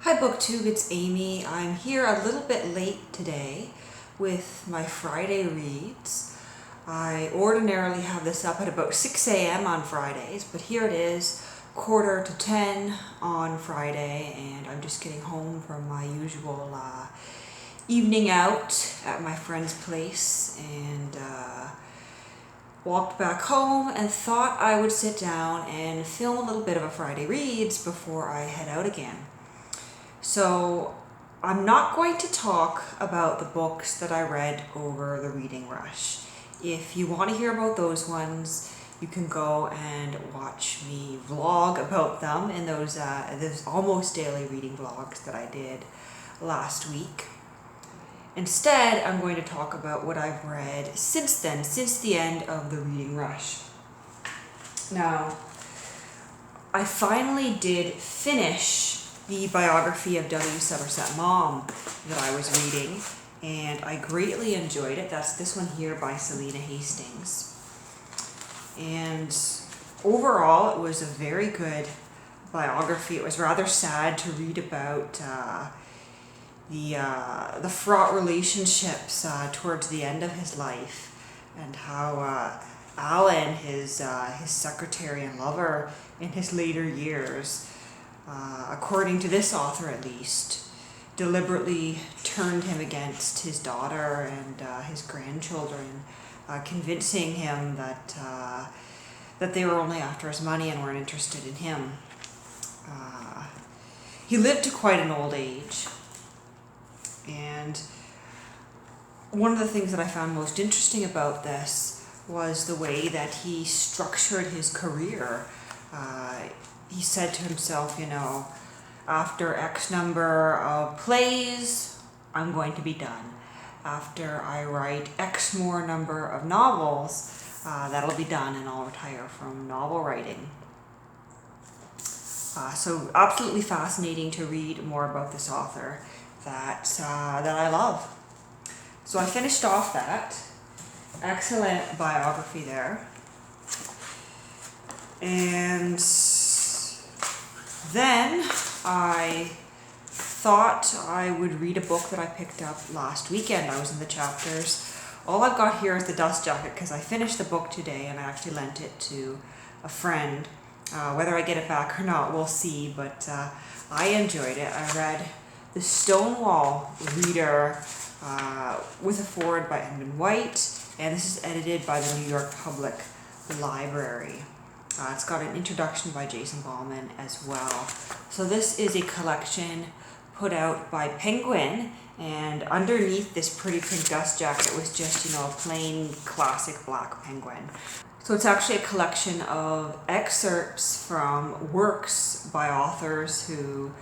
Hi BookTube, it's Amy. I'm here a little bit late today with my Friday reads. I ordinarily have this up at about 6 a.m. on Fridays, but here it is, 9:45 on Friday, and I'm just getting home from my usual evening out at my friend's place, and walked back home and thought I would sit down and film a little bit of a Friday reads before I head out again. So I'm not going to talk about the books that I read over the reading rush. If you want to hear about those ones, you can go and watch me vlog about them in those almost daily reading vlogs that I did last week. Instead, I'm going to talk about what I've read since then, since the end of the reading rush. Now, I finally did finish the biography of Somerset Maugham that I was reading, and I greatly enjoyed it. That's this one here by Selena Hastings. And overall, it was a very good biography. It was rather sad to read about the fraught relationships towards the end of his life, and how Alan, his secretary and lover in his later years, according to this author at least, deliberately turned him against his daughter and his grandchildren, convincing him that they were only after his money and weren't interested in him. He lived to quite an old age, and one of the things that I found most interesting about this was the way that he structured his career. He said to himself, after X number of plays, I'm going to be done. After I write X more number of novels, that'll be done, and I'll retire from novel writing. So absolutely fascinating to read more about this author that I love. So I finished off that. Excellent biography there. And then I thought I would read a book that I picked up last weekend. I was in the chapters. All I've got here is the dust jacket because I finished the book today and I actually lent it to a friend. Whether I get it back or not, we'll see, but I enjoyed it. I read the Stonewall Reader with a foreword by Edmund White, and this is edited by the New York Public Library. It's got an introduction by Jason Bauman as well. So this is a collection put out by Penguin, and underneath this pretty pink dust jacket was just, a plain classic black penguin. So it's actually a collection of excerpts from works by authors who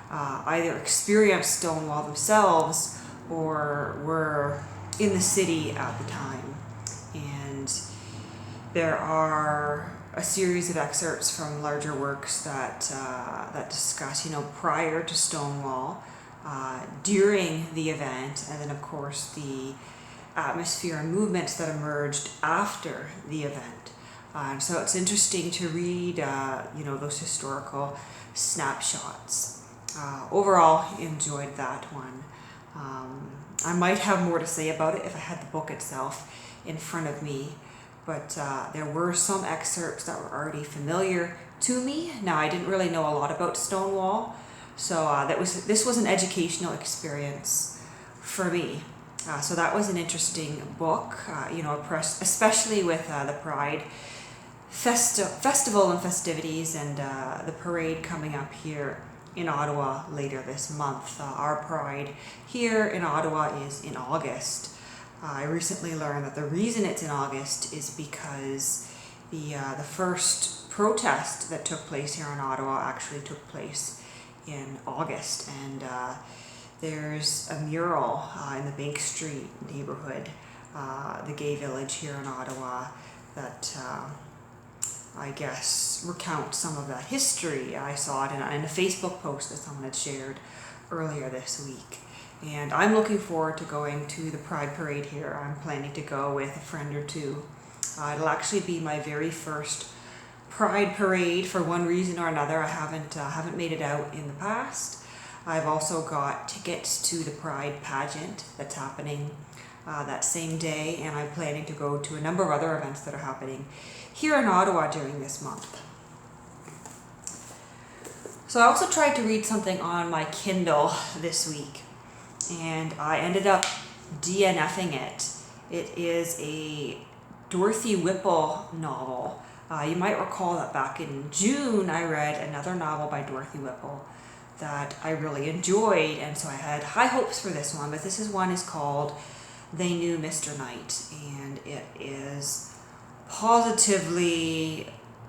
either experienced Stonewall themselves or were in the city at the time. And there are a series of excerpts from larger works that discuss, prior to Stonewall, during the event, and then of course the atmosphere and movements that emerged after the event. So it's interesting to read, those historical snapshots. Overall, enjoyed that one. I might have more to say about it if I had the book itself in front of me, but there were some excerpts that were already familiar to me. Now, I didn't really know a lot about Stonewall, so this was an educational experience for me. So that was an interesting book, especially with the Pride Festival and festivities, and the parade coming up here in Ottawa later this month. Our Pride here in Ottawa is in August. I recently learned that the reason it's in August is because the first protest that took place here in Ottawa actually took place in August, and there's a mural in the Bank Street neighborhood, the gay village here in Ottawa, that I guess recounts some of that history. I saw it in a Facebook post that someone had shared earlier this week. And I'm looking forward to going to the Pride Parade here. I'm planning to go with a friend or two. It'll actually be my very first Pride Parade for one reason or another. I haven't made it out in the past. I've also got tickets to the Pride pageant that's happening that same day, and I'm planning to go to a number of other events that are happening here in Ottawa during this month. So I also tried to read something on my Kindle this week, and I ended up DNFing it. It is a Dorothy Whipple novel. You might recall that back in June I read another novel by Dorothy Whipple that I really enjoyed, and so I had high hopes for this one, but this one is called They Knew Mr. Knight, and it is positively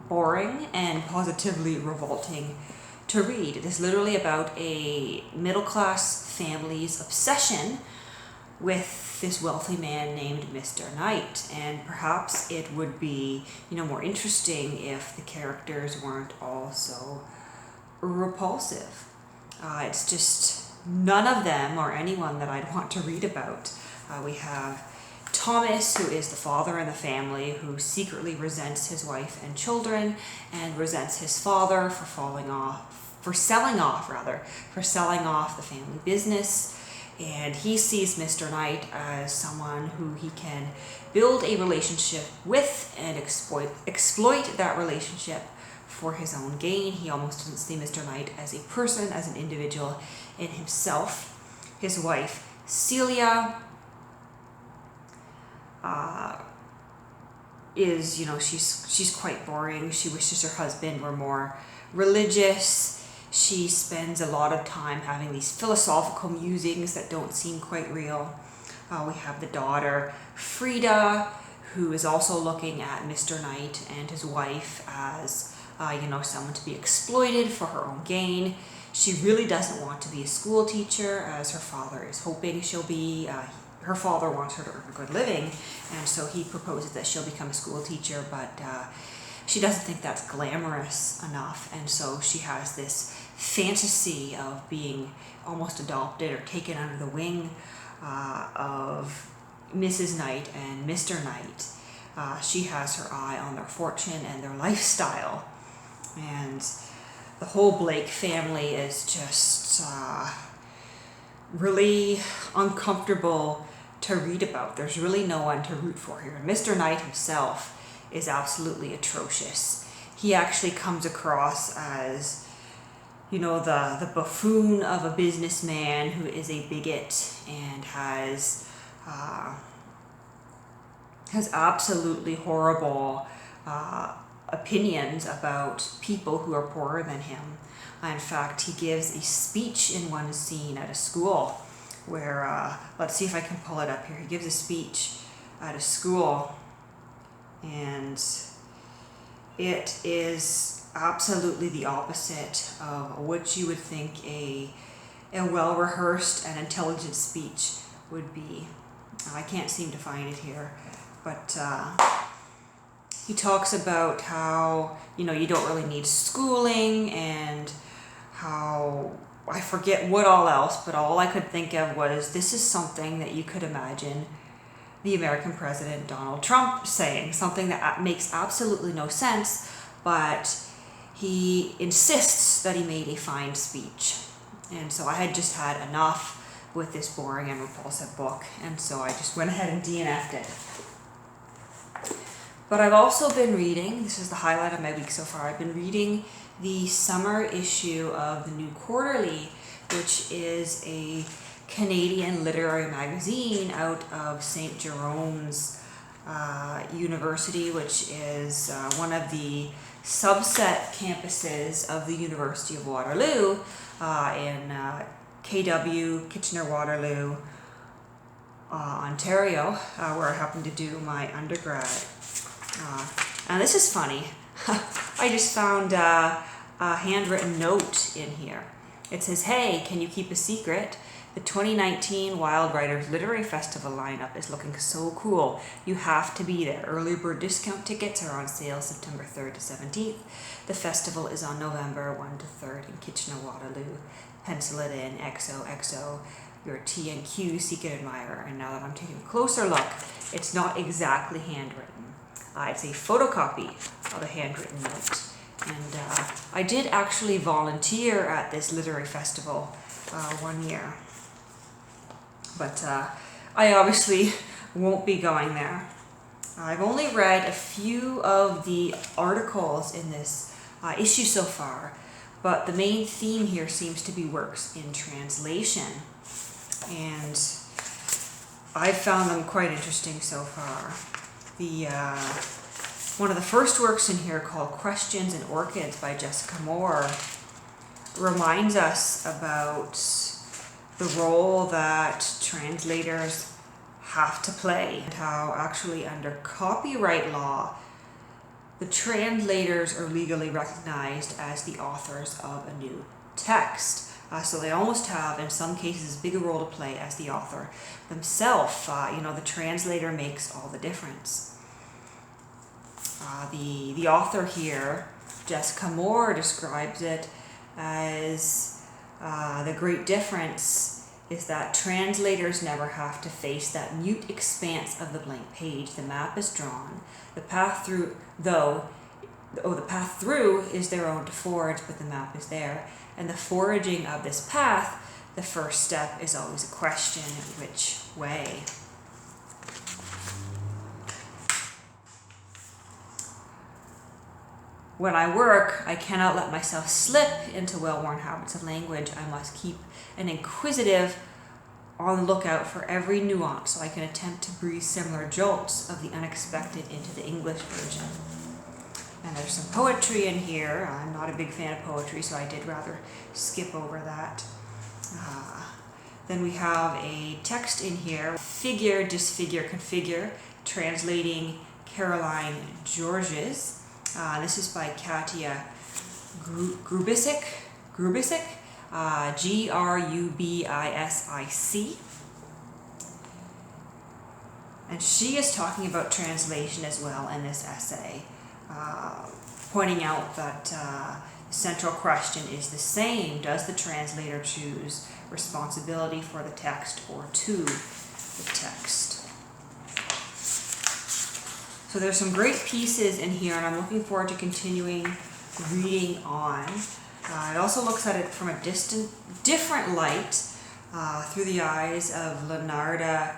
boring and positively revolting to read. It is literally about a middle-class family's obsession with this wealthy man named Mr. Knight, and perhaps it would be, more interesting if the characters weren't all so repulsive. It's just none of them are anyone that I'd want to read about. We have Thomas, who is the father in the family, who secretly resents his wife and children and resents his father for selling off the family business. And he sees Mr. Knight as someone who he can build a relationship with and exploit that relationship for his own gain. He almost doesn't see Mr. Knight as a person, as an individual in himself. His wife, Celia, is, she's quite boring. She wishes her husband were more religious. She spends a lot of time having these philosophical musings that don't seem quite real. We have the daughter, Frida, who is also looking at Mr. Knight and his wife as, someone to be exploited for her own gain. She really doesn't want to be a school teacher, as her father is hoping she'll be. Her father wants her to earn a good living, and so he proposes that she'll become a school teacher, but she doesn't think that's glamorous enough, and so she has this fantasy of being almost adopted or taken under the wing of Mrs. Knight and Mr. Knight. She has her eye on their fortune and their lifestyle, and the whole Blake family is just really uncomfortable to read about. There's really no one to root for here. And Mr. Knight himself is absolutely atrocious. He actually comes across as, the buffoon of a businessman who is a bigot and has absolutely horrible opinions about people who are poorer than him. In fact, he gives a speech in one scene at a school where, let's see if I can pull it up here. He gives a speech at a school, and it is absolutely the opposite of what you would think a well-rehearsed and intelligent speech would be. I can't seem to find it here, but he talks about how, you don't really need schooling, and how, I forget what all else, but all I could think of was, this is something that you could imagine the American president Donald Trump saying, something that makes absolutely no sense, but he insists that he made a fine speech. And so I had just had enough with this boring and repulsive book, and so I just went ahead and DNF'd it. But I've also been reading, this is the highlight of my week so far, I've been reading the summer issue of the New Quarterly, which is a Canadian literary magazine out of St. Jerome's University, which is one of the subset campuses of the University of Waterloo in KW, Kitchener-Waterloo, Ontario, where I happen to do my undergrad. And this is funny. I just found a handwritten note in here. It says, "Hey, can you keep a secret? The 2019 Wild Writers Literary Festival lineup is looking so cool. You have to be there. Early bird discount tickets are on sale September 3rd to 17th. The festival is on November 1 to 3rd in Kitchener-Waterloo. Pencil it in, XOXO, your T&Q Seek and Admire." And now that I'm taking a closer look, it's not exactly handwritten. It's a photocopy of a handwritten note. And I did actually volunteer at this literary festival 1 year. But I obviously won't be going there. I've only read a few of the articles in this issue so far, but the main theme here seems to be works in translation. And I've found them quite interesting so far. One of the first works in here, called Questions and Orchids by Jessica Moore, reminds us about the role that translators have to play, and how actually under copyright law, the translators are legally recognized as the authors of a new text. So they almost have, in some cases, as big a role to play as the author themselves. The translator makes all the difference. The author here, Jessica Moore, describes it as the great difference is that translators never have to face that mute expanse of the blank page. The map is drawn. The path through, the path through is their own to forge, but the map is there. And the foraging of this path, the first step is always a question: which way? When I work, I cannot let myself slip into well-worn habits of language. I must keep an inquisitive on the lookout for every nuance, so I can attempt to breathe similar jolts of the unexpected into the English version. And there's some poetry in here. I'm not a big fan of poetry, so I did rather skip over that. Then we have a text in here: figure, disfigure, configure, translating Caroline Georges. This is by Katia Grubisic, Grubisic, and she is talking about translation as well in this essay, pointing out that the central question is the same: does the translator choose responsibility for the text or to the text? So there's some great pieces in here, and I'm looking forward to continuing reading on. It also looks at it from a different light, through the eyes of Leonarda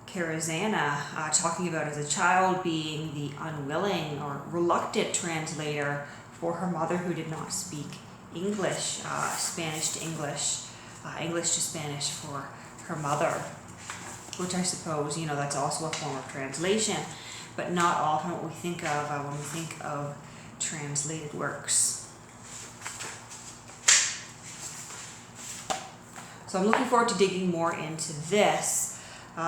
Carazana, talking about as a child being the unwilling or reluctant translator for her mother, who did not speak English, Spanish to English, English to Spanish for her mother, which I suppose, that's also a form of translation, but not often what we think of when we think of translated works. So I'm looking forward to digging more into this.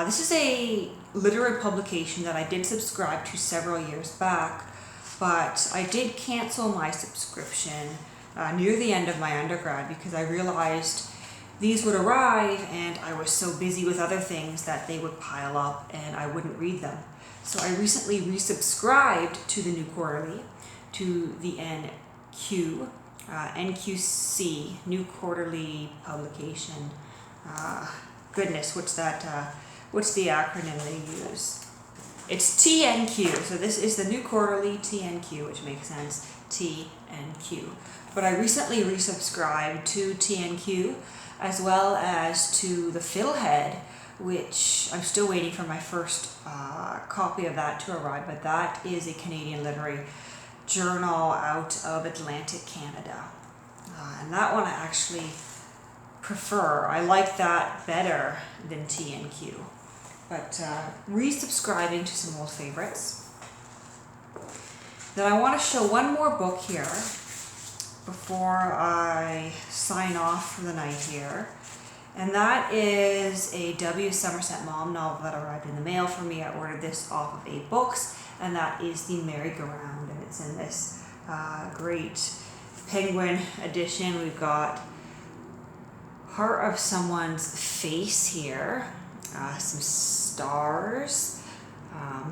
This is a literary publication that I did subscribe to several years back, but I did cancel my subscription near the end of my undergrad because I realized these would arrive and I was so busy with other things that they would pile up and I wouldn't read them. So I recently resubscribed to the New Quarterly, to the NQC, New Quarterly Publication. Goodness, what's that? What's the acronym they use? It's TNQ. So this is the New Quarterly TNQ, which makes sense. TNQ. But I recently resubscribed to TNQ as well as to the Fiddlehead, which I'm still waiting for my first copy of that to arrive, but that is a Canadian literary journal out of Atlantic Canada. And that one I actually prefer. I like that better than TNQ. But resubscribing to some old favorites. Then I want to show one more book here before I sign off for the night here. And that is a W. Somerset Maugham novel that arrived in the mail for me. I ordered this off of A Books, and that is The Merry-Go-Round, and it's in this great Penguin edition. We've got part of someone's face here, some stars,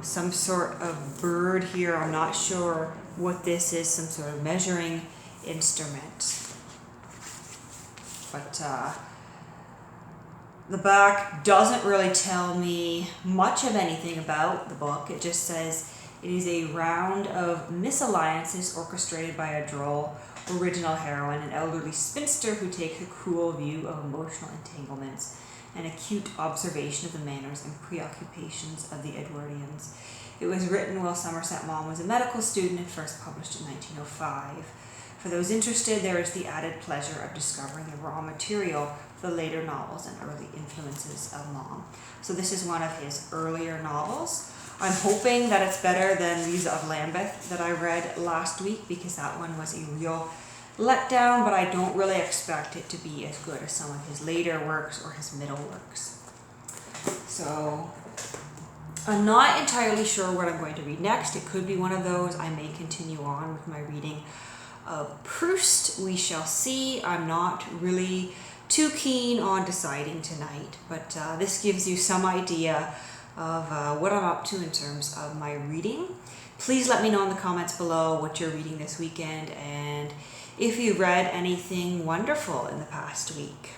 some sort of bird here. I'm not sure what this is, some sort of measuring instrument. But the back doesn't really tell me much of anything about the book. It just says it is a round of misalliances orchestrated by a droll original heroine, an elderly spinster who takes a cruel view of emotional entanglements and acute observation of the manners and preoccupations of the Edwardians. It was written while Somerset Maugham was a medical student and first published in 1905. For those interested, there is the added pleasure of discovering the raw material for the later novels and early influences of Maugham. So this is one of his earlier novels. I'm hoping that it's better than Lisa of Lambeth that I read last week, because that one was a real letdown, but I don't really expect it to be as good as some of his later works or his middle works. So I'm not entirely sure what I'm going to read next. It could be one of those. I may continue on with my reading of Proust. We shall see. I'm not really too keen on deciding tonight, but this gives you some idea of what I'm up to in terms of my reading. Please let me know in the comments below what you're reading this weekend and if you read anything wonderful in the past week.